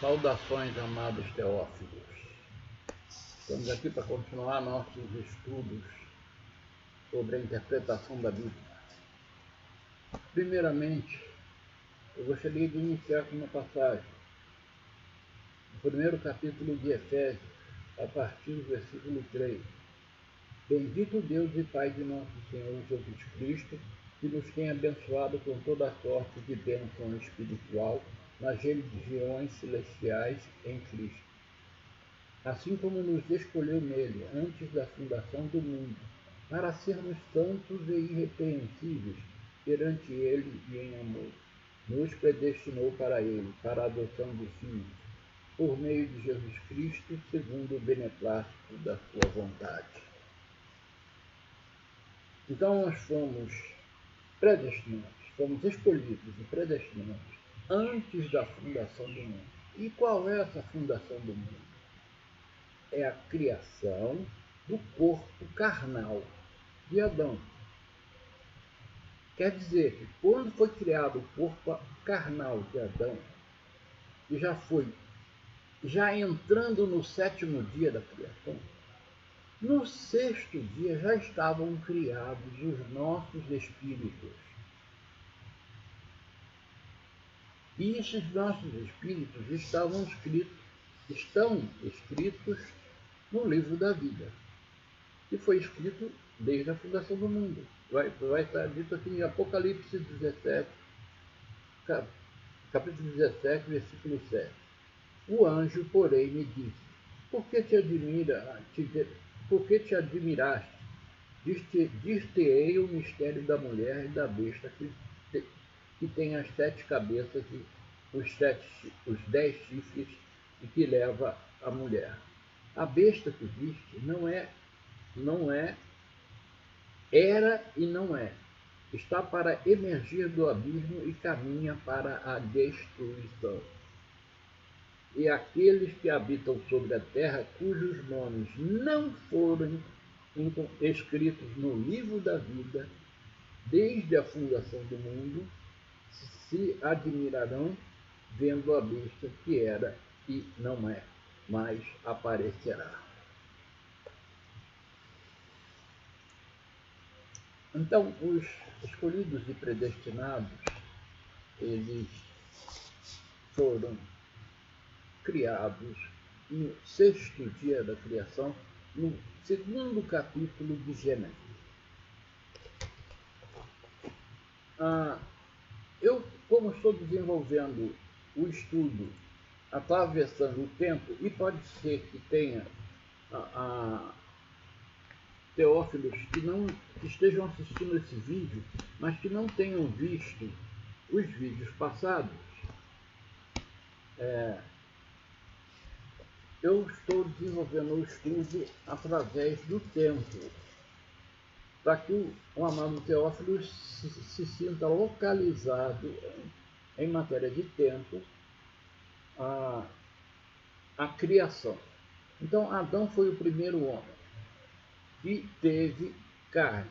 Saudações, amados teófilos. Estamos aqui para continuar nossos estudos sobre a interpretação da Bíblia. Primeiramente, eu gostaria de iniciar com uma passagem. No primeiro capítulo de Efésios, a partir do versículo 3. Bendito Deus e Pai de nosso Senhor Jesus Cristo, que nos tem abençoado com toda a sorte de bênção espiritual nas regiões celestiais em Cristo. Assim como nos escolheu nele antes da fundação do mundo, para sermos santos e irrepreensíveis perante ele e em amor, nos predestinou para ele, para a adoção de filhos, por meio de Jesus Cristo, segundo o beneplácito da sua vontade. Então nós fomos predestinados, fomos escolhidos e predestinados antes da fundação do mundo. E qual é essa fundação do mundo? É a criação do corpo carnal de Adão. Quer dizer que quando foi criado o corpo carnal de Adão, e já entrando no sétimo dia da criação, no sexto dia já estavam criados os nossos espíritos. E esses nossos espíritos estão escritos no livro da vida, que foi escrito desde a fundação do mundo. Vai estar dito aqui em Apocalipse 17, capítulo 17, versículo 7. O anjo, porém, me disse: por que te admiraste? Dir-te-ei o mistério da mulher e da besta que tem as 7 cabeças e os 10 chifres e que leva a mulher. A besta que viste era e não é. Está para emergir do abismo e caminha para a destruição. E aqueles que habitam sobre a terra, cujos nomes não foram escritos no livro da vida, desde a fundação do mundo, se admirarão vendo a besta que era e não é, mas aparecerá. Então, os escolhidos e predestinados, eles foram criados no sexto dia da criação, no segundo capítulo de Gênesis. Eu, como estou desenvolvendo o estudo, atravessando o tempo, e pode ser que tenha teófilos que estejam assistindo esse vídeo, mas que não tenham visto os vídeos passados, eu estou desenvolvendo o estudo através do tempo, para que o amado teófilo se sinta localizado em matéria de tempo, a criação. Então, Adão foi o primeiro homem que teve carne,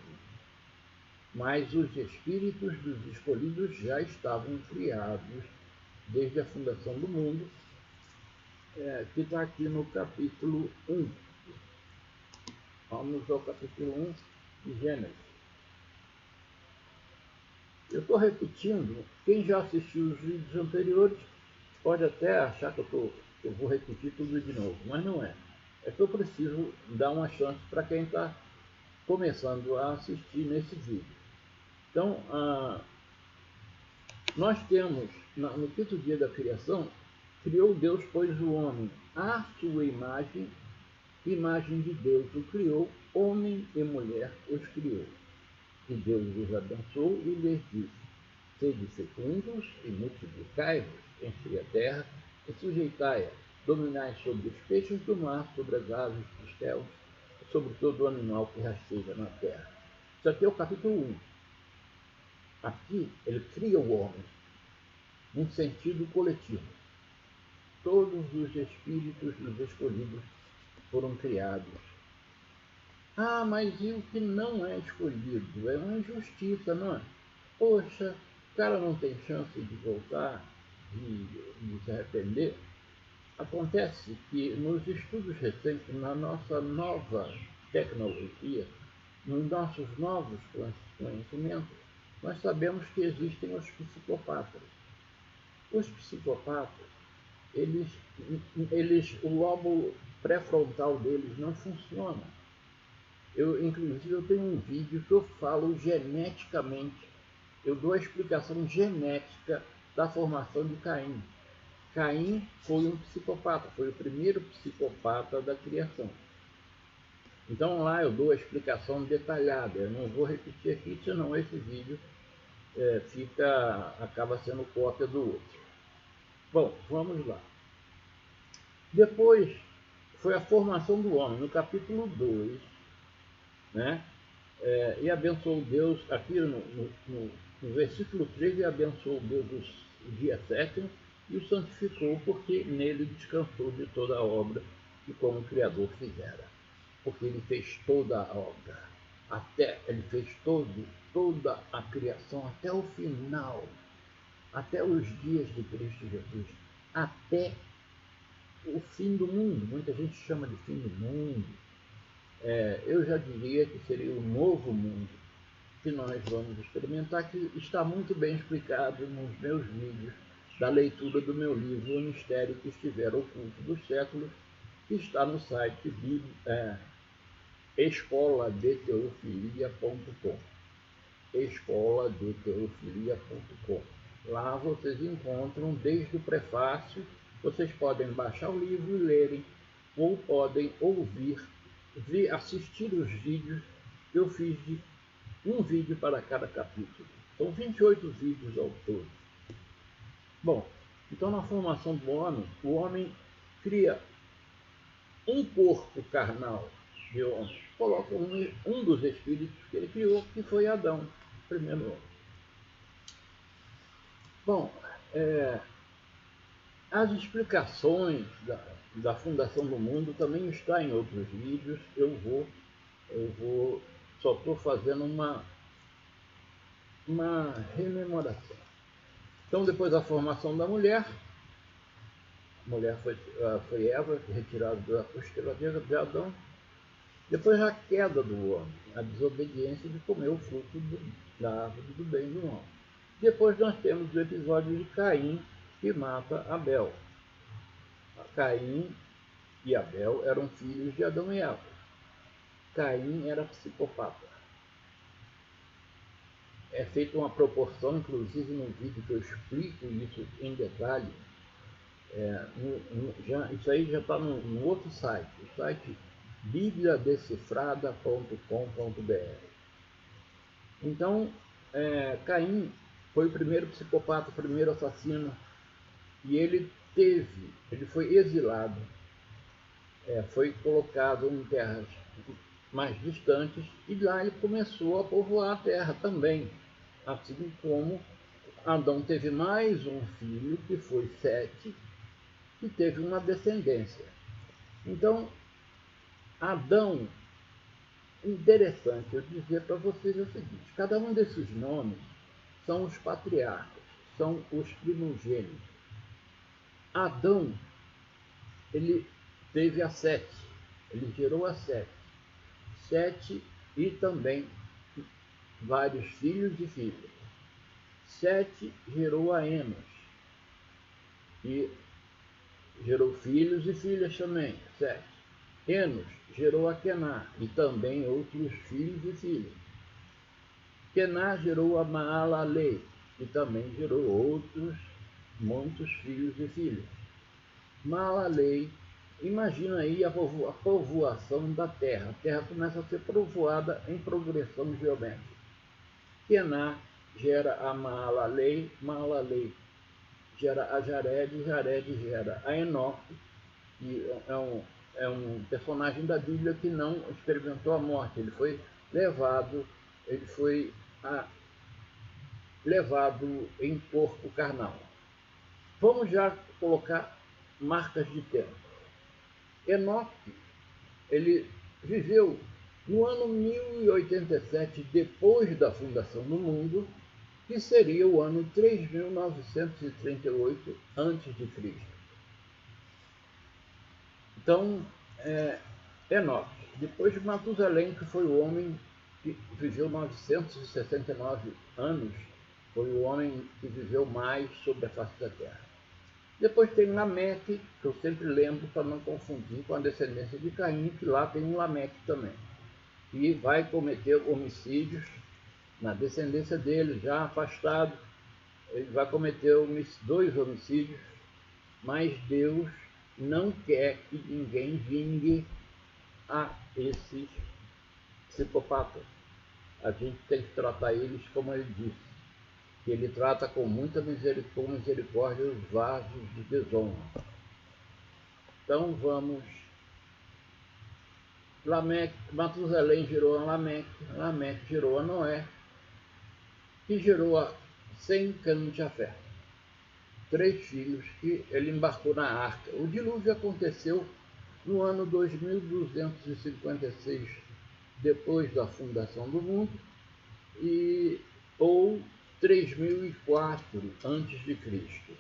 mas os espíritos dos escolhidos já estavam criados desde a fundação do mundo, que está aqui no capítulo 1. Vamos ao capítulo 1 de Gênesis. Eu estou repetindo, quem já assistiu os vídeos anteriores pode até achar que eu vou repetir tudo de novo, mas não é. É que eu preciso dar uma chance para quem está começando a assistir nesse vídeo. Então, nós temos, no quinto dia da criação, criou Deus, pois, o homem à sua imagem de Deus o criou, homem e mulher os criou. E Deus os abençoou e lhes disse: sede fecundos e multiplicai-vos, enchei a terra e sujeitai-a, dominai sobre os peixes do mar, sobre as aves dos céus, e sobre todo o animal que rasteja na terra. Isso aqui é o capítulo 1. Aqui ele cria o homem, num sentido coletivo. Todos os espíritos dos escolhidos foram criados. Mas e o que não é escolhido? É uma injustiça, não é? Poxa, o cara não tem chance de voltar, de se arrepender. Acontece que nos estudos recentes, na nossa nova tecnologia, nos nossos novos conhecimentos, nós sabemos que existem os psicopatas. Os psicopatas, o lobo pré-frontal deles não funciona. Inclusive, eu tenho um vídeo que eu falo geneticamente, eu dou a explicação genética da formação de Caim. Caim foi um psicopata, foi o primeiro psicopata da criação. Então lá eu dou a explicação detalhada, eu não vou repetir aqui, senão esse vídeo acaba sendo cópia do outro. Bom, vamos lá. Depois foi a formação do homem, no capítulo 2, né? E abençoou Deus, aqui no versículo 13, e abençoou Deus o dia sétimo e o santificou, porque nele descansou de toda a obra que como Criador fizera. Porque ele fez toda a obra, ele fez toda a criação até o final, até os dias de Cristo Jesus, até o fim do mundo. Muita gente chama de fim do mundo. Eu já diria que seria o novo mundo que nós vamos experimentar, que está muito bem explicado nos meus vídeos da leitura do meu livro O Mistério que Estiver Oculto dos Séculos, que está no site escoladeteofilia.com. escoladeteofilia.com. Lá vocês encontram desde o prefácio, vocês podem baixar o livro e lerem, ou podem assistir os vídeos que eu fiz de um vídeo para cada capítulo. São 28 vídeos ao todo. Bom, então na formação do homem, o homem cria um corpo carnal de homem, coloca um dos espíritos que ele criou, que foi Adão, o primeiro homem. Bom, as explicações da fundação do mundo também está em outros vídeos. Só estou fazendo uma rememoração. Então, depois da formação da mulher, a mulher foi Eva, retirada da costela de Adão. Depois a queda do homem, a desobediência de comer o fruto da árvore do bem do mal. Depois nós temos o episódio de Caim, que mata Abel. Caim e Abel eram filhos de Adão e Eva. Caim era psicopata. É feita uma proporção, inclusive no vídeo que eu explico isso em detalhe. Isso aí já está no outro site, o site bibliadecifrada.com.br. Então, Caim foi o primeiro psicopata, o primeiro assassino, e ele foi exilado, foi colocado em terras mais distantes, e lá ele começou a povoar a terra também, assim como Adão teve mais um filho, que foi Sete, que teve uma descendência. Então, Adão, interessante eu dizer para vocês o seguinte: cada um desses nomes são os patriarcas, são os primogênitos. Adão, ele teve a Sete, ele gerou a Sete e também vários filhos e filhas. Sete gerou a Enos e gerou filhos e filhas também, Sete. Enos gerou a Kená e também outros filhos e filhas. Kená gerou a Maalalei e também gerou muitos filhos e filhas. Maalalei, imagina aí a povoação da terra. A terra começa a ser povoada em progressão geométrica. Kená gera a Maalalei, Maalalei gera a Jared, Jared gera a Enoque, que é um personagem da Bíblia que não experimentou a morte. Ele foi levado em corpo carnal. Vamos já colocar marcas de tempo. Enoque, ele viveu no ano 1087 depois da fundação do mundo, que seria o ano 3938 a.C. Então, Enoque. Depois de Matusalém, que foi o homem que viveu 969 anos, foi o homem que viveu mais sobre a face da terra. Depois tem Lameque, que eu sempre lembro para não confundir com a descendência de Caim, que lá tem um Lameque também. E vai cometer homicídios na descendência dele, já afastado. Ele vai cometer 2 homicídios, mas Deus não quer que ninguém vingue a esses psicopatas. A gente tem que tratar eles como ele disse, que ele trata com muita misericórdia os vasos de desonra. Então vamos. Matusalém gerou a Lameque gerou a Noé, que gerou a Sem, Cã e Jafé. 3 filhos que ele embarcou na arca. O dilúvio aconteceu no ano 2256 depois da fundação do mundo, ou 3004 antes de Cristo.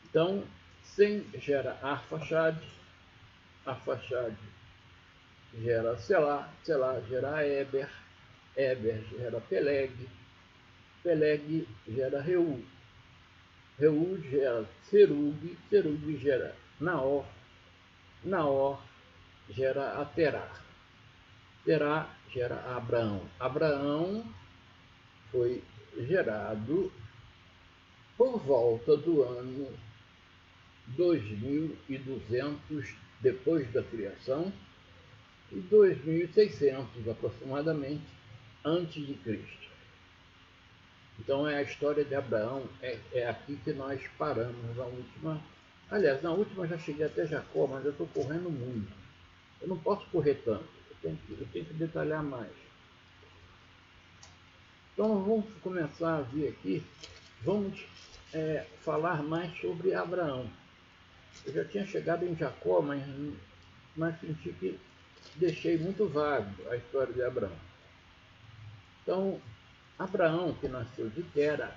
Então, Sem gera Arfaxade, Arfaxade gera Selá, Selá gera Éber, Éber gera Peleg, Peleg gera Reu, Reu gera Serug, Serug gera Naor, Naor gera Terá, Terá gera Abraão. Abraão foi gerado por volta do ano 2200 depois da criação e 2600 aproximadamente antes de Cristo. Então é a história de Abraão, é aqui que nós paramos na última. Aliás, na última já cheguei até Jacó, mas eu estou correndo muito. Eu não posso correr tanto, eu tenho que detalhar mais. Então vamos começar a ver aqui, vamos falar mais sobre Abraão. Eu já tinha chegado em Jacó, mas senti que deixei muito vago a história de Abraão. Então, Abraão, que nasceu de Terá,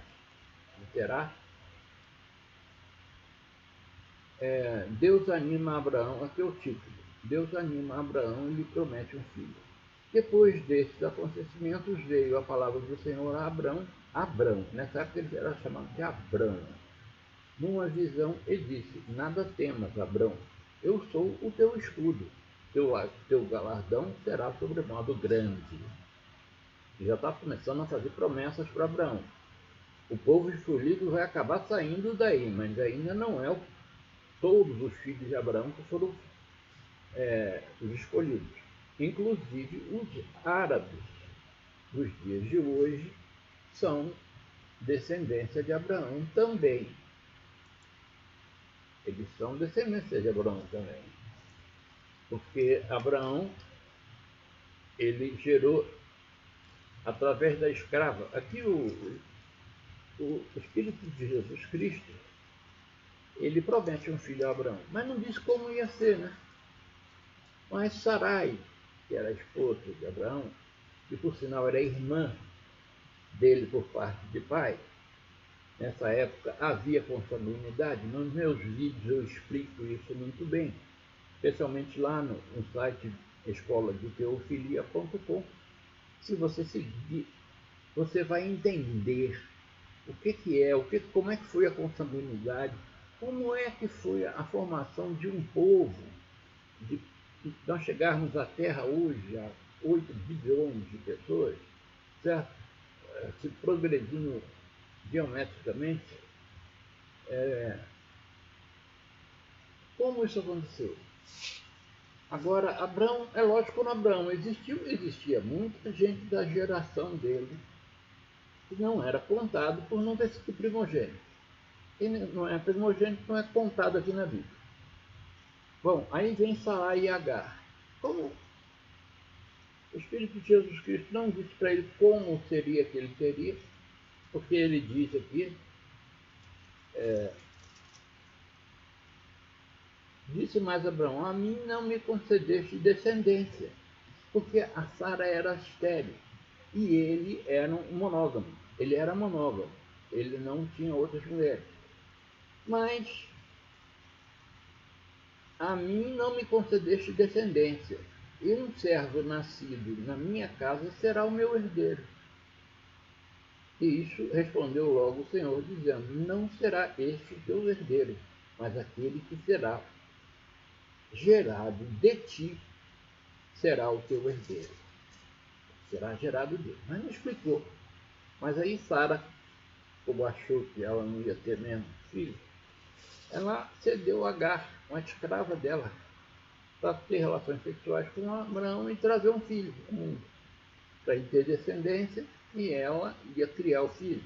Deus anima Abraão, aqui é o título, Deus anima Abraão e lhe promete um filho. Depois desses acontecimentos veio a palavra do Senhor a Abrão, nessa época ele era chamado de Abrão. Numa visão ele disse, nada temas, Abrão, eu sou o teu escudo, teu galardão será sobremodo grande. E já está começando a fazer promessas para Abraão. O povo escolhido vai acabar saindo daí, mas ainda não é todos os filhos de Abraão que foram os escolhidos. Inclusive os árabes dos dias de hoje são descendência de Abraão também. Eles são descendência de Abraão também. Porque Abraão, ele gerou através da escrava. Aqui o Espírito de Jesus Cristo, ele promete um filho a Abraão, mas não diz como ia ser, né? Mas Sarai, que era a esposa de Abraão, e por sinal era irmã dele por parte de pai, nessa época havia consanguinidade. Nos meus vídeos eu explico isso muito bem, especialmente lá no site escoladeteofilia.com. Se você seguir, você vai entender o que é, como é que foi a consanguinidade, como é que foi a formação de um povo, de nós chegarmos à Terra hoje a 8 bilhões de pessoas, certo? Se progredindo geometricamente, como isso aconteceu? Agora, Abraão, é lógico, quando Abraão existia muita gente da geração dele que não era contado por não ter sido primogênito. Quem não é primogênito não é contado aqui na Bíblia. Bom, aí vem Sarai e Agar. Como o Espírito de Jesus Cristo não disse para ele como seria que ele teria, porque ele diz aqui, disse mais Abraão, a mim não me concedeste descendência, porque a Sara era estéril e ele era um monógamo. Ele era monógamo, ele não tinha outras mulheres. Mas a mim não me concedeste descendência, e um servo nascido na minha casa será o meu herdeiro. E isso respondeu logo o Senhor, dizendo: não será este o teu herdeiro, mas aquele que será gerado de ti será o teu herdeiro. Será gerado dele. Mas não explicou. Mas aí Sara, como achou que ela não ia ter mesmo filho, ela cedeu a Agar, uma escrava dela, para ter relações sexuais com Abraão e trazer um filho ao mundo, para ele ter descendência, e ela ia criar o filho.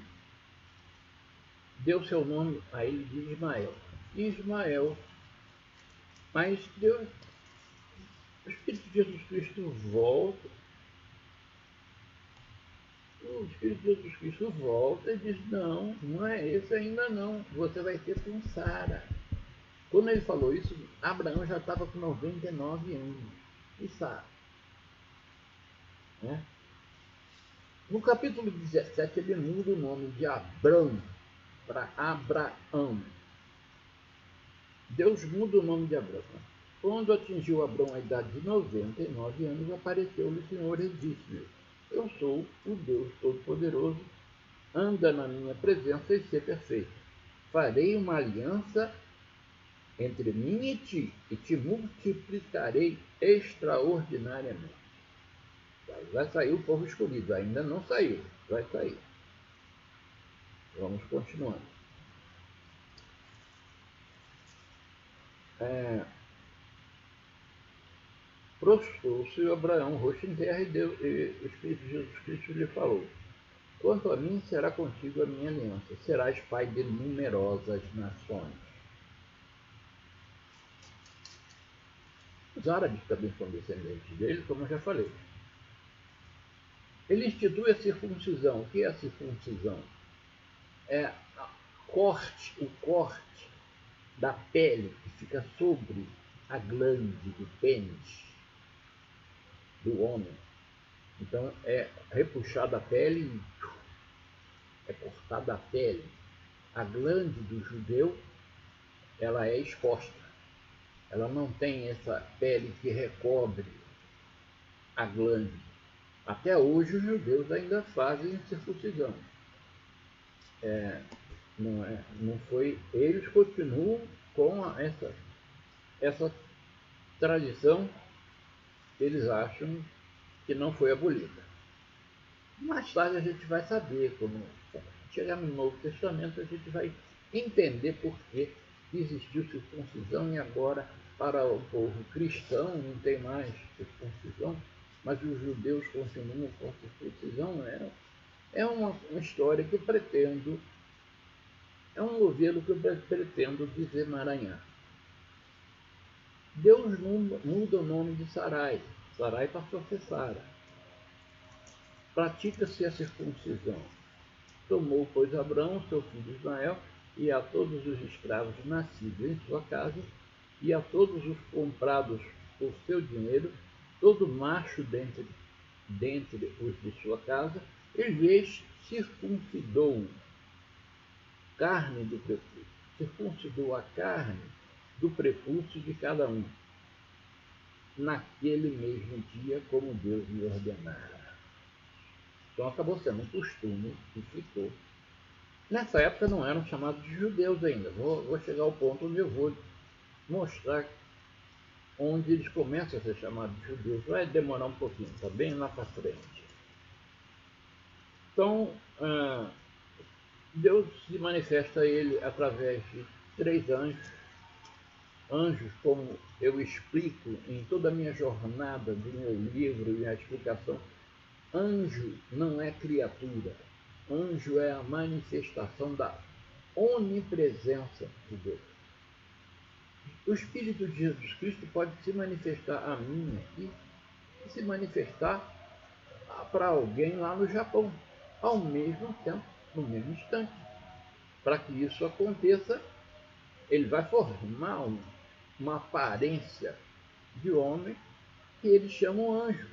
Deu seu nome a ele de Ismael. Ismael. Mas Deus, o Espírito de Jesus Cristo volta. O Espírito de Jesus Cristo volta e diz: não, não é esse ainda não. Você vai ter com Sara. Quando ele falou isso, Abraão já estava com 99 anos. E Sara. Né? No capítulo 17, ele muda o nome de Abrão para Abraão. Deus muda o nome de Abraão. Quando atingiu Abrão a idade de 99 anos, apareceu-lhe o Senhor e disse-lhe: eu sou o Deus Todo-Poderoso, anda na minha presença e ser perfeito. Farei uma aliança entre mim e te multiplicarei extraordinariamente. Vai sair o povo escolhido, ainda não saiu, vai sair. Vamos continuando. Prostrou-se Abraão, rosto em terra, e o Espírito de Jesus Cristo lhe falou: quanto a mim, será contigo a minha aliança, serás pai de numerosas nações. Os árabes também são descendentes dele, como eu já falei. Ele institui a circuncisão. O que é a circuncisão? É o corte da pele que fica sobre a glande do pênis do homem. Então é repuxada a pele e é cortada a pele. A glande do judeu, ela é exposta. Ela não tem essa pele que recobre a glande. Até hoje os judeus ainda fazem circuncisão. Não foi, eles continuam com essa tradição que eles acham que não foi abolida. Mais tarde a gente vai saber, como chegar no Novo Testamento, a gente vai entender por que existiu circuncisão e agora para o povo cristão não tem mais circuncisão, mas os judeus continuam com a circuncisão. É uma história que pretendo, é um novelo que eu pretendo desemaranhar. Deus muda o nome de Sarai. Sarai passou a ser Sara. Pratica-se a circuncisão. Tomou, pois, Abraão, seu filho Ismael, e a todos os escravos nascidos em sua casa, e a todos os comprados por seu dinheiro, todo macho dentre os de sua casa, e lhes circuncidou carne do prepúcio. Circuncidou a carne do prepúcio de cada um, naquele mesmo dia, como Deus lhe ordenara. Então acabou sendo um costume que ficou. Nessa época não eram chamados de judeus ainda. Vou chegar ao ponto onde eu vou mostrar onde eles começam a ser chamados de judeus. Vai demorar um pouquinho, está bem lá para frente. Então, Deus se manifesta a ele através de 3 anjos. Anjos, como eu explico em toda a minha jornada do meu livro e a explicação, anjo não é criatura. Anjo é a manifestação da onipresença de Deus. O Espírito de Jesus Cristo pode se manifestar a mim aqui e se manifestar para alguém lá no Japão, ao mesmo tempo, no mesmo instante. Para que isso aconteça, ele vai formar uma aparência de homem que eles chamam anjos.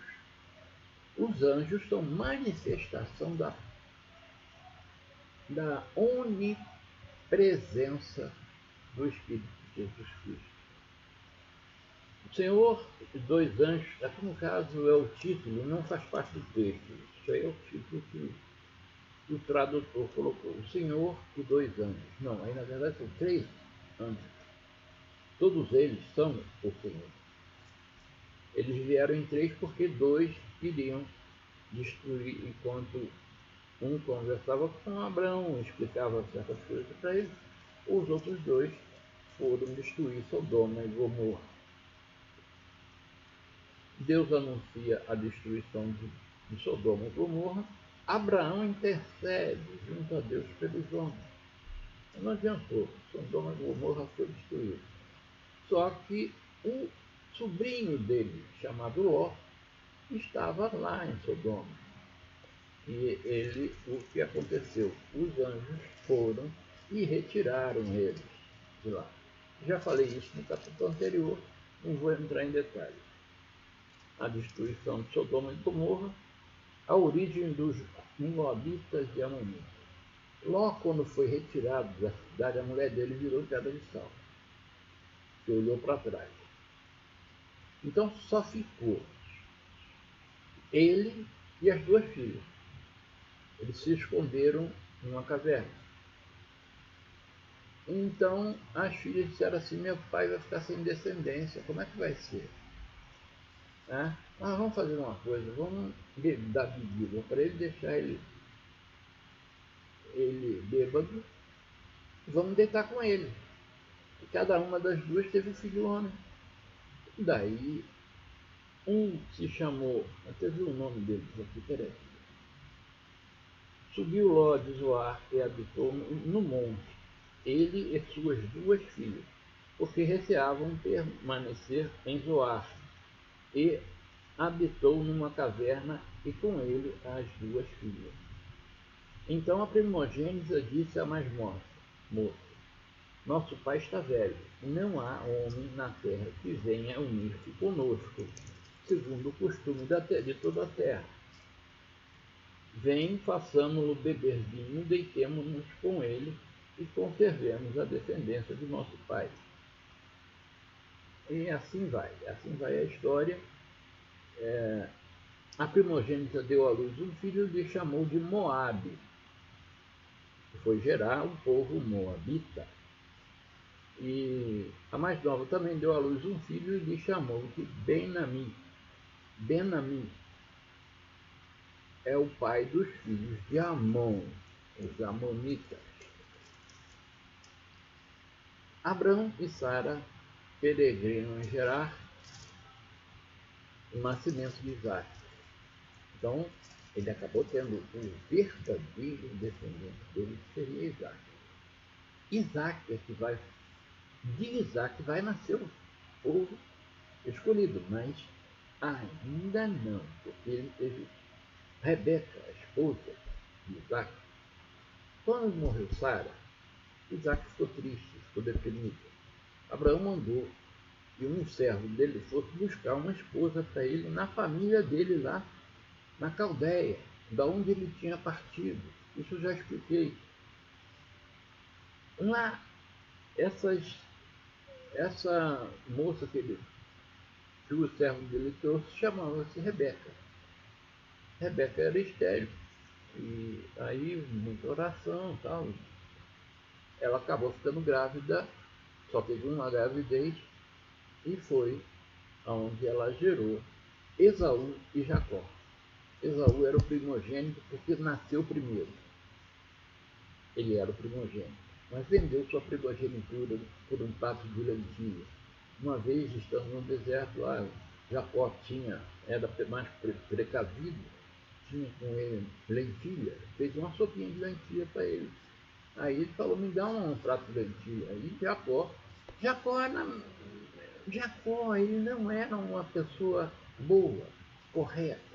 Os anjos são manifestação da onipresença do Espírito de Jesus Cristo. Senhor e dois anjos, aqui no caso é o título, não faz parte do texto. Isso aí é o título que o tradutor colocou. O Senhor e dois anjos. Não, aí na verdade são três anjos. Todos eles são o Senhor. Eles vieram em três porque dois iriam destruir enquanto um conversava com Abraão, explicava certas coisas para ele. Os outros dois foram destruir Sodoma e Gomorra. Deus anuncia a destruição de Sodoma e Gomorra. Abraão intercede junto a Deus pelos homens. Não adiantou, Sodoma e Gomorra foi destruído. Só que o sobrinho dele, chamado Ló, estava lá em Sodoma. E o que aconteceu? Os anjos foram e retiraram eles de lá. Já falei isso no capítulo anterior, não vou entrar em detalhes. A destruição de Sodoma e Gomorra, a origem dos Moabitas e Amonitas. Ló, quando foi retirado da cidade, a mulher dele virou pedra de sal, que olhou para trás. Então só ficou ele e as duas filhas. Eles se esconderam numa caverna. Então as filhas disseram assim: meu pai vai ficar sem descendência, como é que vai ser? Mas vamos fazer uma coisa, vamos dar bebida para ele, deixar ele bêbado, e vamos deitar com ele. E cada uma das duas teve um filho homem. Daí um se chamou, até vi o nome deles aqui, peraí. Subiu Ló de Zoar e habitou no monte, ele e suas duas filhas, porque receavam permanecer em Zoar, e habitou numa caverna, e com ele as duas filhas. Então a primogênita disse à mais moça: nosso pai está velho, e não há homem na terra que venha unir-se conosco, segundo o costume de toda a terra. Vem, façamos-lo beber vinho, deitemo-nos com ele e conservemos a descendência de nosso pai. E assim vai a história. A primogênita deu à luz um filho e lhe chamou de Moabe, que foi gerar o povo moabita. E a mais nova também deu à luz um filho e lhe chamou de Ben-Ammi. Ben-Ammi é o pai dos filhos de Amon, os amonitas. Abrão e Sara peregrinam em Gerar, o nascimento de Isaac. Então, ele acabou tendo o verdadeiro descendente dele, que seria Isaac. Isaac é que de Isaac vai nascer o povo escolhido, mas ainda não, porque ele teve Rebeca, a esposa de Isaac. Quando morreu Sara, Isaac ficou triste, ficou deprimido. Abraão mandou que um servo dele fosse buscar uma esposa para ele na família dele lá na Caldeia, da onde ele tinha partido. Isso eu já expliquei. Lá, essa moça que o servo dele trouxe chamava-se Rebeca. Rebeca era estéril. E aí, muita oração e tal. Ela acabou ficando grávida, só teve uma gravidez, e foi aonde ela gerou Esaú e Jacó. Esaú era o primogênito porque nasceu primeiro. Ele era o primogênito, mas vendeu sua primogenitura por um prato de lentilha. Uma vez, estando no deserto, lá, Jacó era mais precavido, tinha com ele lentilha, fez uma sopinha de lentilha para ele. Aí ele falou: me dá um prato de lentilha. Aí Jacó, ele não era uma pessoa boa, correta.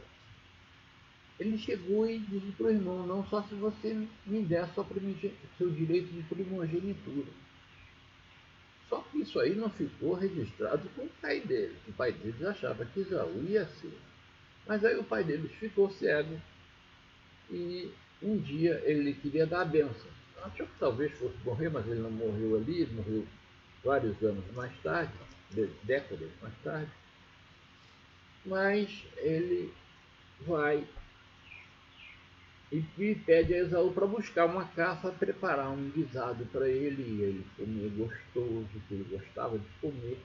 Ele chegou e disse para o irmão: não, só se você me der seu direito de primogenitura. Só que isso aí não ficou registrado com o pai deles. O pai deles achava que Esaú ia ser. Mas aí o pai deles ficou cego e um dia ele queria dar a benção. Achou que talvez fosse morrer, mas ele não morreu ali, ele morreu vários anos mais tarde. décadas mais tarde, mas ele vai e pede a Esaú para buscar uma caça, preparar um guisado para ele, e ele comer gostoso, que ele gostava de comer,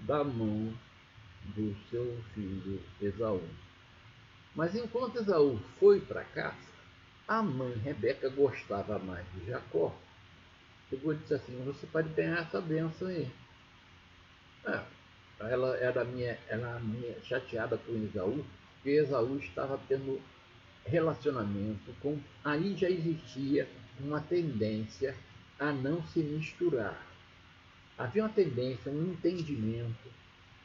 da mão do seu filho Esaú. Mas enquanto Esaú foi para a caça, a mãe Rebeca gostava mais de Jacó. Chegou e disse assim: você pode ganhar essa bênção aí. É, ela era minha chateada com Esaú, porque Esaú estava tendo relacionamento com. Aí já existia uma tendência a não se misturar. Havia uma tendência, um entendimento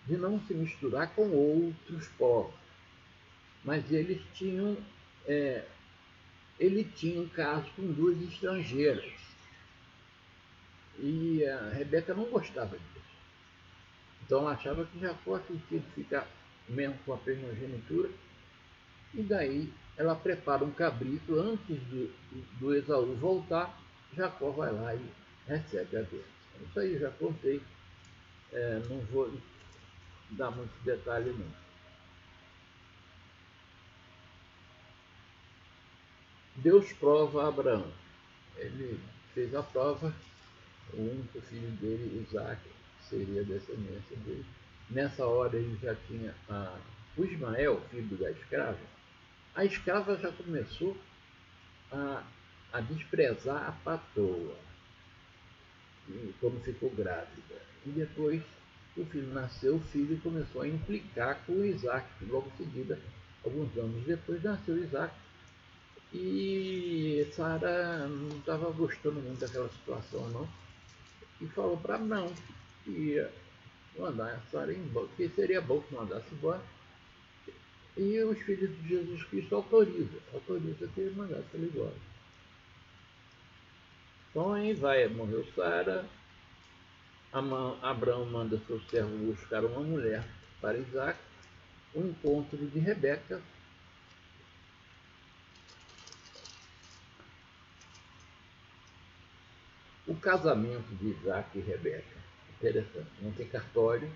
de não se misturar com outros povos. Mas eles tinham. É, ele tinha um caso com duas estrangeiras. E a Rebeca não gostava disso. Então ela achava que Jacó tinha que ficar mesmo com a primogenitura. E daí ela prepara um cabrito antes do Esaú voltar. Jacó vai lá e recebe a bênção. Isso aí eu já contei, não vou dar muito detalhe não. Deus prova a Abraão. Ele fez a prova, o único filho dele, Isaac, seria a descendência dele. Nessa hora ele já tinha o Ismael, filho da escrava. A escrava já começou a desprezar a patroa, quando ficou grávida. E depois o filho nasceu, o filho começou a implicar com o Isaac. Logo em seguida, alguns anos depois, nasceu Isaac. E Sara não estava gostando muito daquela situação, não. E falou para Abraão que ia mandar a Sara embora, que seria bom que mandasse embora. E o Espírito de Jesus Cristo autoriza que ele mandasse ele embora. Então aí morreu Sara. Abraão manda seu servo buscar uma mulher para Isaac. O encontro de Rebeca. O casamento de Isaac e Rebeca. Interessante, não tem cartório.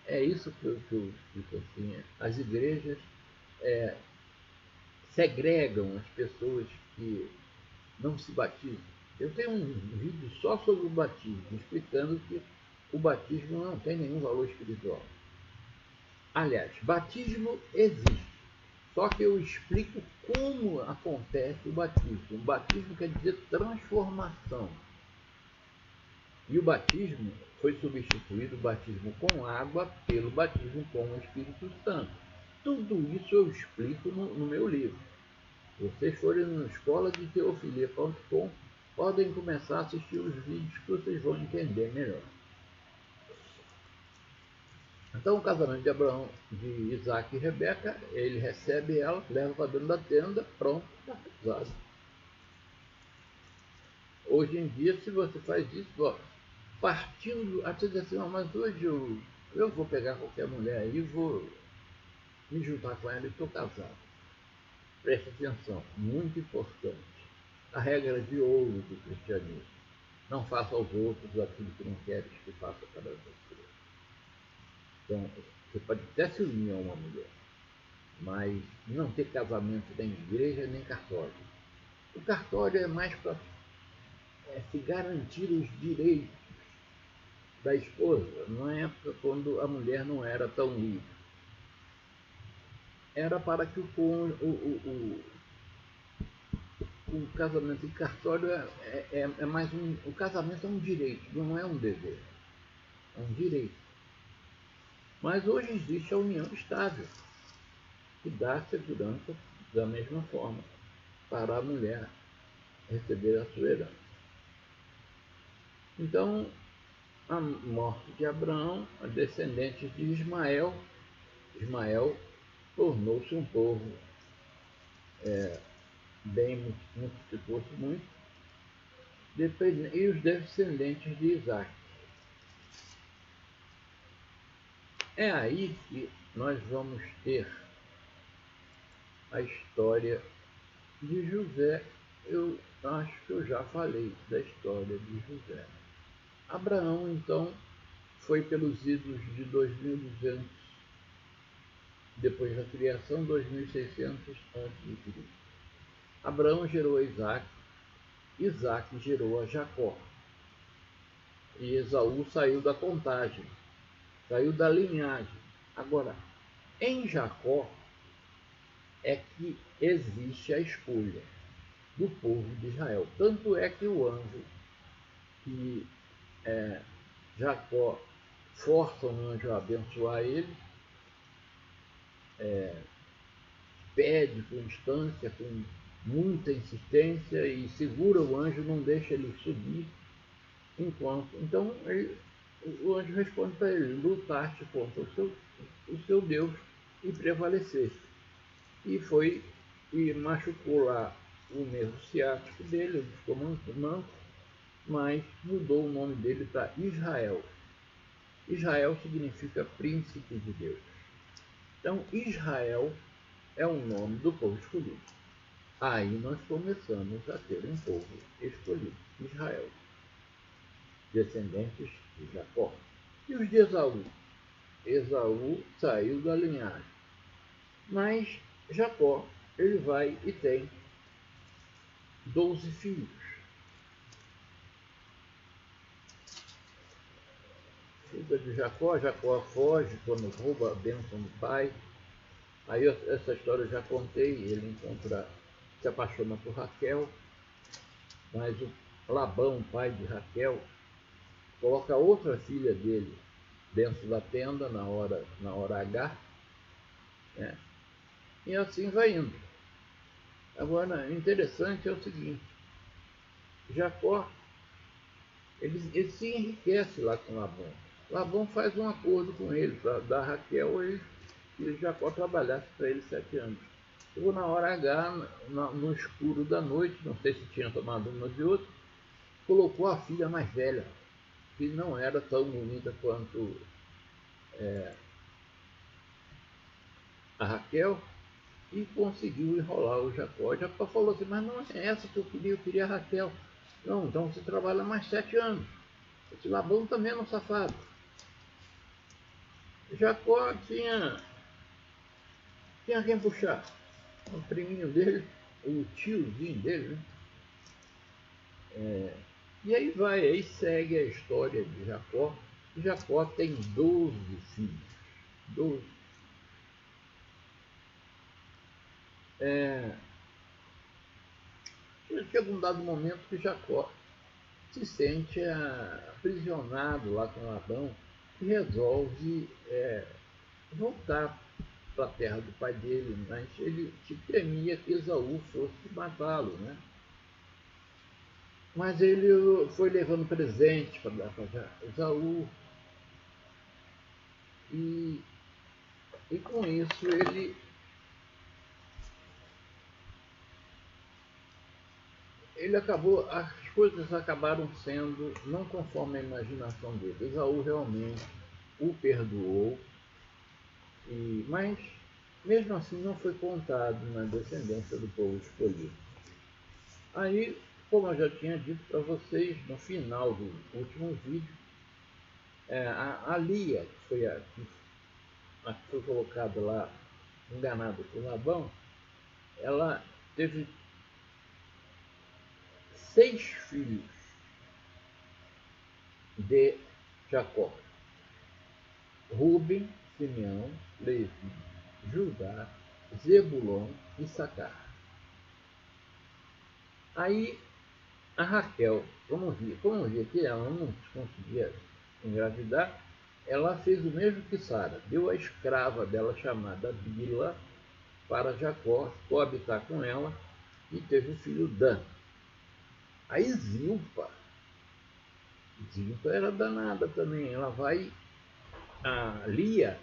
É isso que eu explico assim. As igrejas segregam as pessoas que não se batizam. Eu tenho um vídeo só sobre o batismo, explicando que o batismo não tem nenhum valor espiritual. Aliás, batismo existe, só que eu explico como acontece o batismo. O batismo quer dizer transformação. E o batismo foi substituído, o batismo com água, pelo batismo com o Espírito Santo. Tudo isso eu explico no meu livro. Se vocês forem na escola de teofilia.com, podem começar a assistir os vídeos que vocês vão entender melhor. Então o casamento de Abraão, de Isaac e Rebeca, ele recebe ela, leva para dentro da tenda, pronto, está casado. Hoje em dia, se você faz isso, partindo, até dizer assim, mas hoje eu vou pegar qualquer mulher aí, vou me juntar com ela e estou casado. Preste atenção, muito importante. A regra de ouro do cristianismo. Não faça aos outros aquilo que não queres que faça para você. Então, você pode até se unir a uma mulher, mas não ter casamento nem igreja nem cartório. O cartório é mais para se garantir os direitos da esposa, na época quando a mulher não era tão livre. Era para que o casamento em cartório é mais um. O casamento é um direito, não é um dever. É um direito. Mas hoje existe a união estável, que dá segurança da mesma forma para a mulher receber a sua herança. Então, a morte de Abraão, a descendentes de Ismael tornou-se um povo bem, multiplicou-se muito, e os descendentes de Isaac. É aí que nós vamos ter a história de José. Eu acho que eu já falei da história de José. Abraão, então, foi pelos idos de 2200 depois da criação, 2600 a.C. Abraão gerou a Isaac, Isaac gerou a Jacó. E Esaú saiu da contagem, saiu da linhagem. Agora, em Jacó é que existe a escolha do povo de Israel. Tanto é que o anjo que Jacó força o anjo a abençoar ele, pede com instância, com muita insistência, e segura o anjo, não deixa ele subir. Então o anjo responde para ele: lutaste contra o seu Deus e prevaleceste. E foi e machucou lá o nervo ciático dele, ele ficou manco, mas mudou o nome dele para Israel. Israel significa príncipe de Deus. Então Israel é o nome do povo escolhido. Aí nós começamos a ter um povo escolhido, Israel, descendentes de Jacó. E os de Esaú? Esaú saiu da linhagem. Mas Jacó, ele vai e tem 12 filhos. Filha de Jacó, Jacó foge quando rouba a bênção do pai. Aí essa história eu já contei, ele se apaixona por Raquel, mas o Labão, pai de Raquel, coloca outra filha dele dentro da tenda na hora H, né? E assim vai indo. Agora, interessante é o seguinte: Jacó, ele se enriquece lá com Labão. Labão faz um acordo com ele para dar Raquel e Jacó trabalhasse para ele 7 anos. Chegou na hora H, no escuro da noite, não sei se tinha tomado uma de outra, colocou a filha mais velha, que não era tão bonita quanto a Raquel, e conseguiu enrolar o Jacó. O Jacó falou assim: mas não é essa que eu queria a Raquel. Não, então você trabalha mais 7 anos. Esse Labão também é um safado. Jacó tinha quem puxar. O priminho dele, o tiozinho dele, né? E aí segue a história de Jacó. Jacó tem 12 filhos. 12. Chega um dado momento que Jacó se sente aprisionado lá com Labão e resolve voltar para a terra do pai dele, mas ele temia que Esaú fosse matá-lo, né? Mas ele foi levando presente para dar para Esaú, e com isso ele acabou, as coisas acabaram sendo não conforme a imaginação dele. Esaú realmente o perdoou, mas mesmo assim não foi contado na descendência do povo escolhido. Aí, como eu já tinha dito para vocês no final do último vídeo, a Lia, que foi a que foi colocada lá, enganada por Labão, ela teve 6 filhos de Jacó: Ruben, Simeão, Levi, Judá, Zebulon e Sacar. Aí a Raquel, como via que ela não conseguia engravidar, ela fez o mesmo que Sara, deu a escrava dela chamada Bila para Jacó coabitar com ela, e teve o filho Dan. Aí Zilpa era danada também, ela vai, a Lia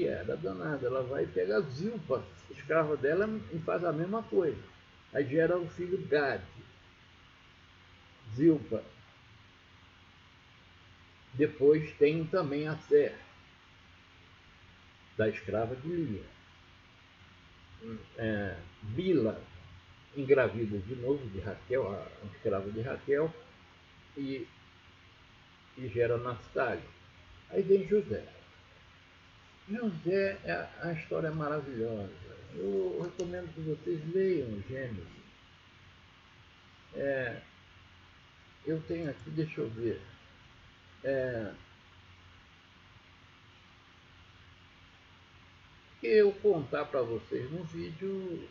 era danada, ela vai pegar Zilpa, escrava dela, e faz a mesma coisa. Aí gera o filho Gad. Zilpa. Depois tem também a Ser, da escrava de Lia. Bila engravida de novo de Raquel, a escrava de Raquel, e gera Naftali. Aí vem José. José, a história é maravilhosa. Eu recomendo que vocês leiam Gênesis. Eu tenho aqui, deixa eu ver. Eu contar para vocês no vídeo,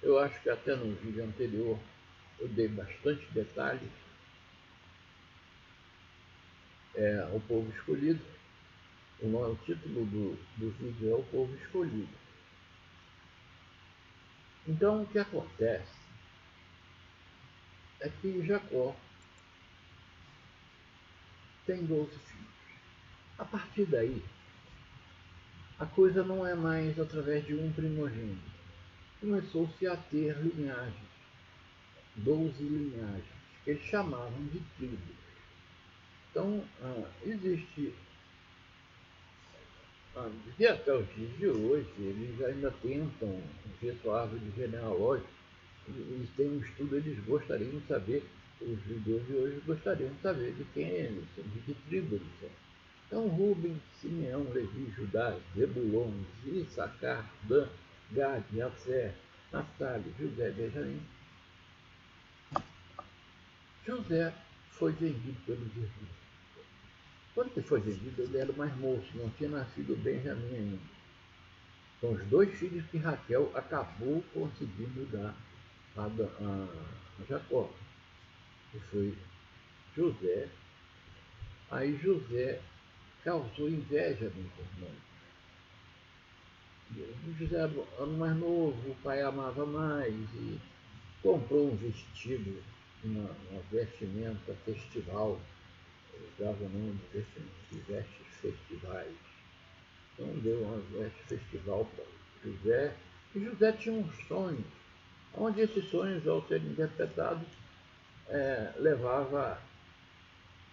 eu acho que até no vídeo anterior eu dei bastante detalhes. O povo escolhido. O título do vídeo é O Povo Escolhido. Então, o que acontece é que Jacó tem 12 filhos. A partir daí, a coisa não é mais através de um primogênito. Começou-se a ter linhagens, 12 linhagens, que eles chamavam de tribos. Então, existe, e até os dias de hoje, eles ainda tentam ver sua árvore genealógica. Eles têm um estudo, eles gostariam de saber, os judeus de hoje gostariam de saber de quem eles são, de que tribo eles são. Então, Rubem, Simeão, Levi, Judá, Zebulon, Issacar, Dan, Gad, Aser, Naftali, José, Benjamim. José foi vendido pelos irmãos. Quando ele foi vendido, ele era mais moço, não tinha nascido Benjamim ainda. São os 2 filhos que Raquel acabou conseguindo dar a Jacó, que foi José. Aí José causou inveja nos irmãos. José era mais novo, o pai amava mais e comprou um vestido, uma vestimenta festival, dava o nome de vestes festivais. Então deu uma veste festival para José, e José tinha um sonho, onde esses sonhos, ao serem interpretados, levava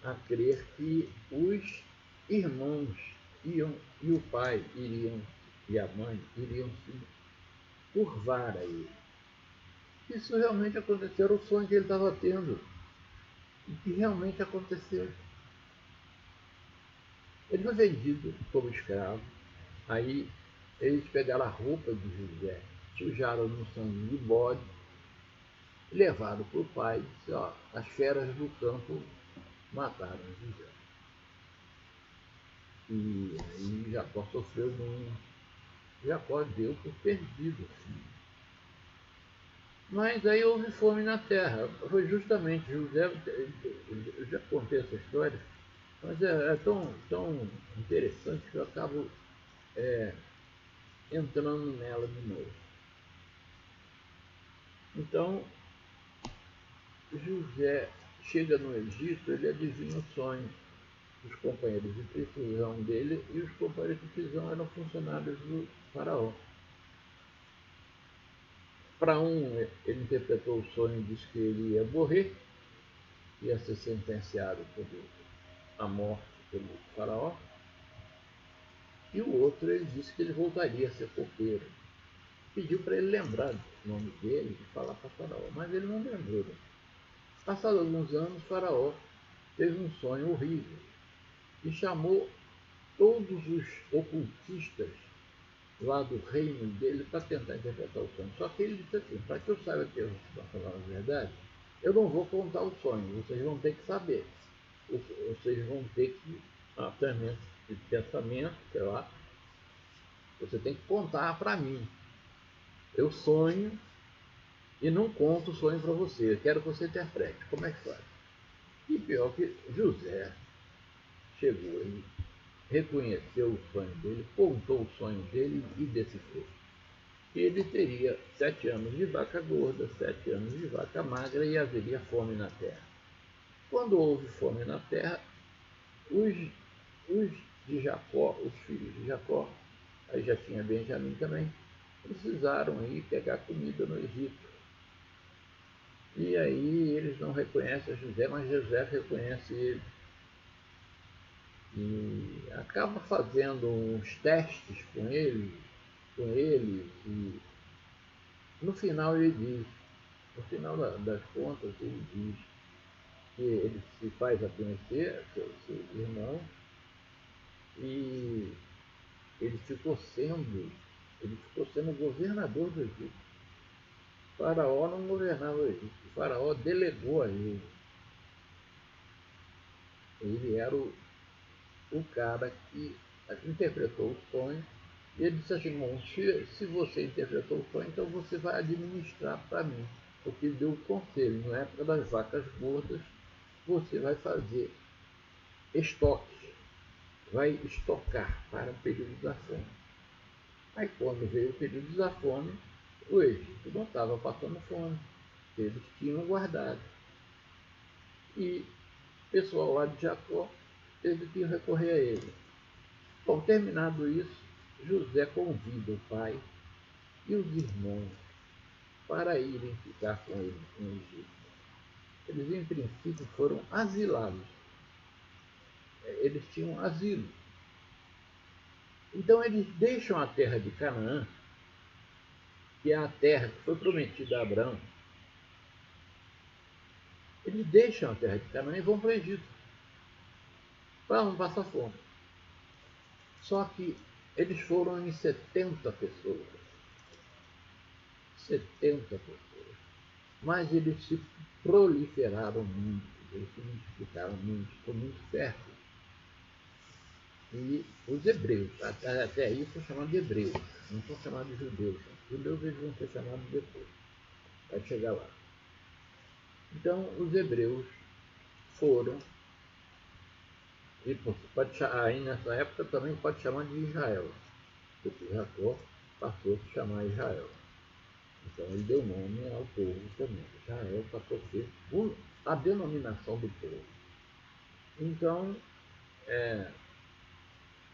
a crer que os irmãos iam, e o pai iriam, e a mãe iriam se curvar a ele. Isso realmente aconteceu, era o sonho que ele estava tendo, e que realmente aconteceu. Ele foi vendido como escravo, aí eles pegaram a roupa de José, sujaram no sangue de bode, levaram para o pai e disse, as feras do campo mataram José. E aí Jacó sofreu muito. Jacó deu por perdido o filho. Mas aí houve fome na terra. Foi justamente José, eu já contei essa história, mas é tão interessante que eu acabo entrando nela de novo. Então, José chega no Egito, ele adivinha o sonho. Os companheiros de prisão dele, e os companheiros de prisão eram funcionários do faraó. Para um, ele interpretou o sonho e disse que ele ia morrer, ia ser sentenciado à morte pelo faraó, e o outro ele disse que ele voltaria a ser copeiro. Pediu para ele lembrar do nome dele e falar para o faraó, mas ele não lembrou. Passados alguns anos, o faraó teve um sonho horrível e chamou todos os ocultistas lá do reino dele para tentar interpretar o sonho. Só que ele disse assim, para que eu saiba que eu estou falando a verdade, eu não vou contar o sonho, vocês vão ter que saber. Vocês vão ter que, através de pensamento, sei lá, você tem que contar para mim. Eu sonho e não conto o sonho para você, eu quero que você interprete. Como é que faz? E pior que José chegou, ele reconheceu o sonho dele, contou o sonho dele e decifrou. Ele teria 7 anos de vaca gorda, 7 anos de vaca magra e haveria fome na terra. Quando houve fome na terra, os de Jacó, os filhos de Jacó, aí já tinha Benjamim também, precisaram ir pegar comida no Egito. E aí eles não reconhecem José, mas José reconhece ele. E acaba fazendo uns testes com ele, e no final ele diz, no final das contas ele diz que ele se faz a conhecer seus irmãos, e ele ficou sendo, ele ficou sendo governador do Egito. O faraó não governava o Egito, o faraó delegou a ele. Ele era o cara que interpretou o sonho. E ele disse assim: bom, se você interpretou o sonho, então você vai administrar para mim. Porque ele deu o conselho: na época das vacas gordas, você vai fazer estoques, vai estocar para o período da fome. Aí, quando veio o período da fome, o Egito não estava passando fome, eles tinham guardado. E o pessoal lá de Jacó teve que recorrer a ele. Bom, terminado isso, José convida o pai e os irmãos para irem ficar com ele no Egito. Eles, em princípio, foram asilados. Eles tinham asilo. Então, eles deixam a terra de Canaã, que é a terra que foi prometida a Abraão. Eles deixam a terra de Canaã e vão para o Egito, para não passar fome. Só que eles foram em 70 pessoas. 70 pessoas. Mas eles se proliferaram muito, eles se multiplicaram muito, ficou muito fértil. E os hebreus, até aí são chamados de hebreus, não são chamados de judeus. Os judeus eles vão ser chamados depois, vai chegar lá. Então os hebreus foram, e pode, aí nessa época também pode chamar de Israel, porque Jacó passou a se chamar Israel. Então ele deu nome ao povo também. Israel passou a ser a denominação do povo. Então,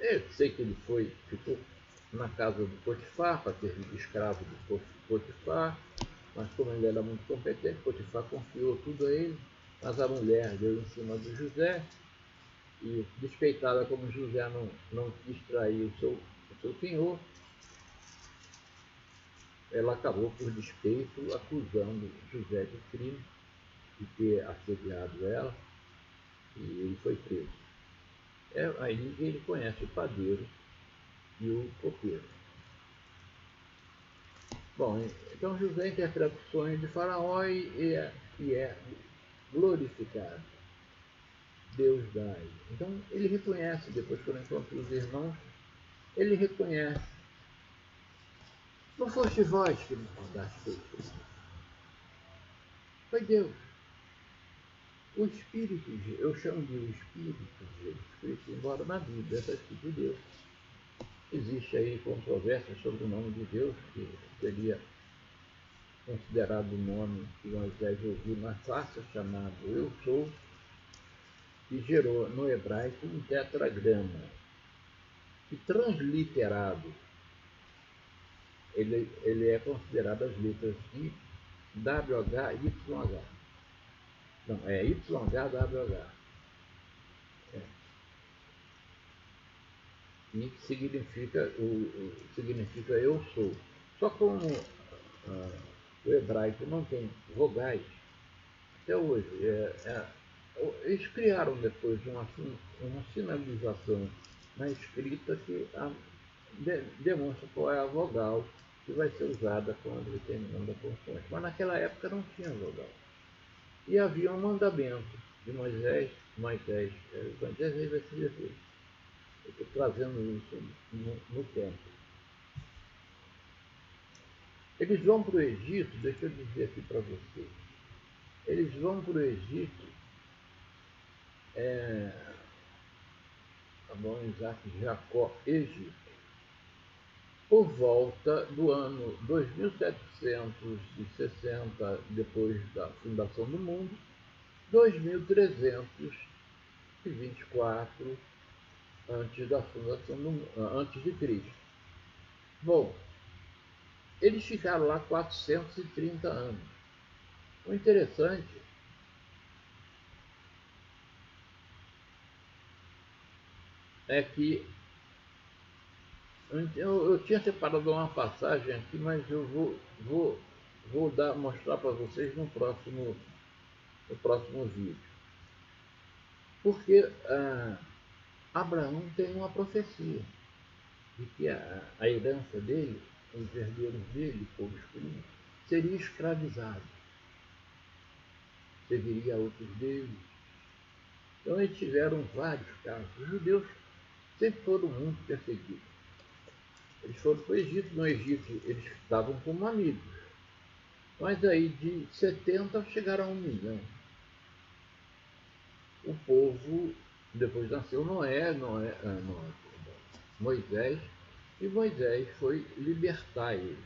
eu sei que ele ficou na casa do Potifar, para servir de escravo do Potifar, mas como ele era muito competente, Potifar confiou tudo a ele, mas a mulher deu em cima do José, e despeitada como José não quis trair o seu senhor, ela acabou por despeito acusando José de crime, de ter assediado ela, e ele foi preso. Aí ele conhece o padeiro e o copeiro. Bom, então José interpreta o sonho de Faraó e é glorificado. Deus dá. Então ele reconhece, depois quando encontra os irmãos, ele reconhece. Não foste vós que me mandaste isso. Foi Deus. O Espírito, eu chamo de o Espírito de Jesus Cristo, embora na Bíblia está escrito Deus. Existe aí controvérsia sobre o nome de Deus, que seria considerado o nome que Moisés ouviu na face, chamado Eu Sou, que gerou no hebraico um tetragrama, e transliterado, ele é considerado as letras I, WH, YH. Não, é YHWH. E que significa eu sou. Só como o hebraico não tem vogais, até hoje, eles criaram depois uma sinalização na escrita que demonstra qual é a vogal que vai ser usada quando determinando a consoante. Mas naquela época não tinha vogal. E havia um mandamento de Moisés vai ser Jesus. Eu estou trazendo isso no tempo. Eles vão para o Egito, deixa eu dizer aqui para vocês. Eles vão para o Egito, Abraão, Isaac, Jacó, Egito, por volta do ano 2760 depois da fundação do mundo, 2324 antes de Cristo. Bom, eles ficaram lá 430 anos. O interessante é que eu tinha separado uma passagem aqui, mas eu vou mostrar para vocês no próximo vídeo. Porque Abraão tem uma profecia de que a herança dele, os herdeiros dele, o povo escolhido, seria escravizado, serviria a outros deuses. Então eles tiveram vários casos. Os judeus sempre foram muito perseguidos. Eles foram para o Egito. No Egito eles estavam como amigos. Mas aí de 70 chegaram a 1 milhão. O povo, depois nasceu Moisés, e Moisés foi libertar eles.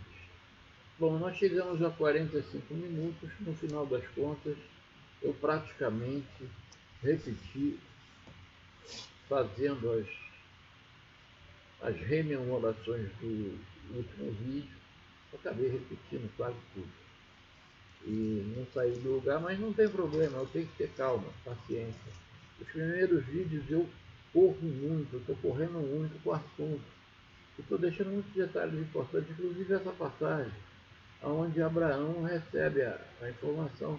Bom, nós chegamos a 45 minutos. No final das contas, eu praticamente repeti, fazendo as rememorações do último vídeo. Eu acabei repetindo quase tudo. E não saí do lugar, mas não tem problema, eu tenho que ter calma, paciência. Os primeiros vídeos eu corro muito, estou correndo muito com o assunto. Estou deixando muitos detalhes importantes, inclusive essa passagem, onde Abraão recebe a informação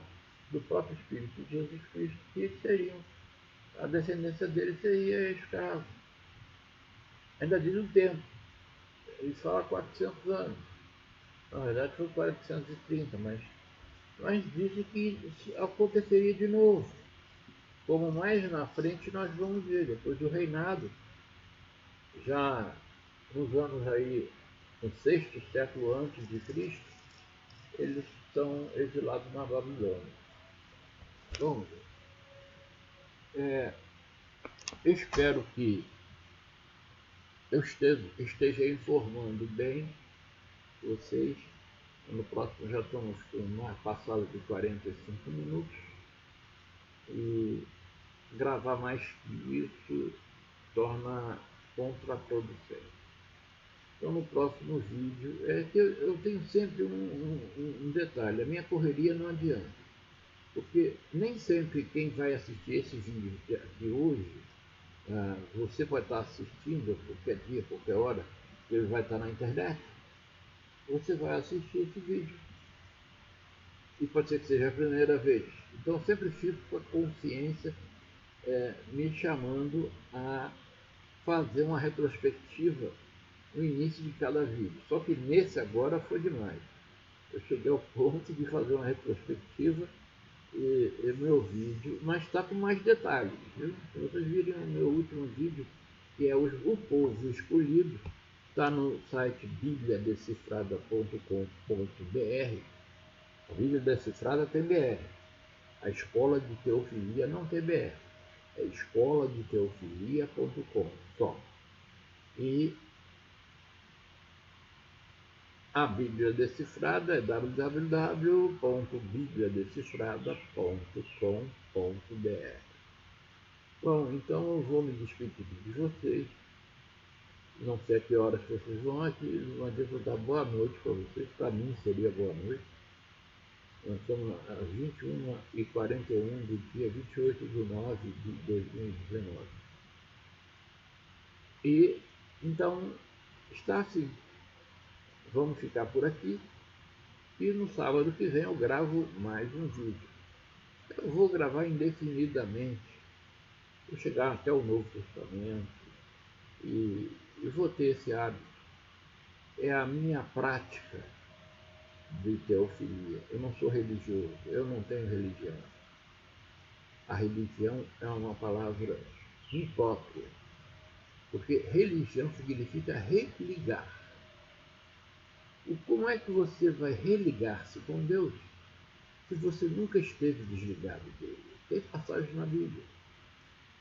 do próprio Espírito de Jesus Cristo, que eles seriam, a descendência dele seria escravo. Ainda diz um tempo, ele fala 400 anos, na verdade foi 430, mas disse que aconteceria de novo, como mais na frente nós vamos ver, depois do reinado, já nos anos aí, no 6º século antes de Cristo, eles estão exilados na Babilônia. Bom, espero que eu esteja informando bem vocês. No próximo já estamos com uma passada de 45 minutos. E gravar mais que isso torna contraproducente. Então no próximo vídeo, que eu tenho sempre um detalhe, a minha correria não adianta. Porque nem sempre quem vai assistir esse vídeo de hoje, você pode estar assistindo qualquer dia, qualquer hora, ele vai estar na internet, você vai assistir esse vídeo. E pode ser que seja a primeira vez. Então eu sempre fico com a consciência me chamando a fazer uma retrospectiva no início de cada vídeo. Só que nesse agora foi demais. Eu cheguei ao ponto de fazer uma retrospectiva e meu vídeo, mas está com mais detalhes. Viu? Se vocês virem o meu último vídeo, que é o povo escolhido, está no site bibliadecifrada.com.br. A Bíblia Decifrada tem BR. A Escola de Teofilia não tem BR. É escoladeteofilia.com só. E a Bíblia Decifrada é www.bibliadecifrada.com.br. Bom, então eu vou me despedir de vocês. Não sei a que horas vocês vão aqui, não adianta dar boa noite para vocês. Para mim seria boa noite. Nós estamos às 21h41 do dia 28 de 9 de 2019. E então está assim. Vamos ficar por aqui. E no sábado que vem eu gravo mais um vídeo. Eu vou gravar indefinidamente. Vou chegar até o Novo Testamento. E vou ter esse hábito. É a minha prática de teofilia. Eu não sou religioso. Eu não tenho religião. A religião é uma palavra imprópria. Porque religião significa religar. E como é que você vai religar-se com Deus se você nunca esteve desligado dele? Tem passagens na Bíblia.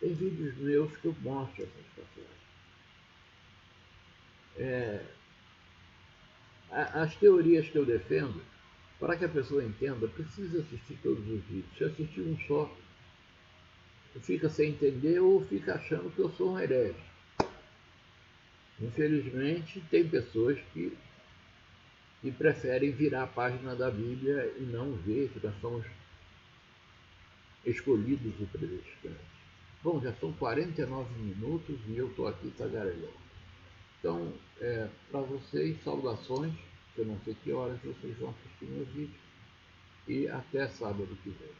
Tem vídeos meus que eu mostro essas passagens. As teorias que eu defendo, para que a pessoa entenda, precisa assistir todos os vídeos. Se assistir um só, fica sem entender ou fica achando que eu sou um herege. Infelizmente, tem pessoas que preferem virar a página da Bíblia e não ver que nós somos escolhidos e predestinados. Bom, já são 49 minutos e eu estou aqui tagarelando. Então, para vocês, saudações. Eu não sei que horas vocês vão assistir meu vídeo. E até sábado que vem.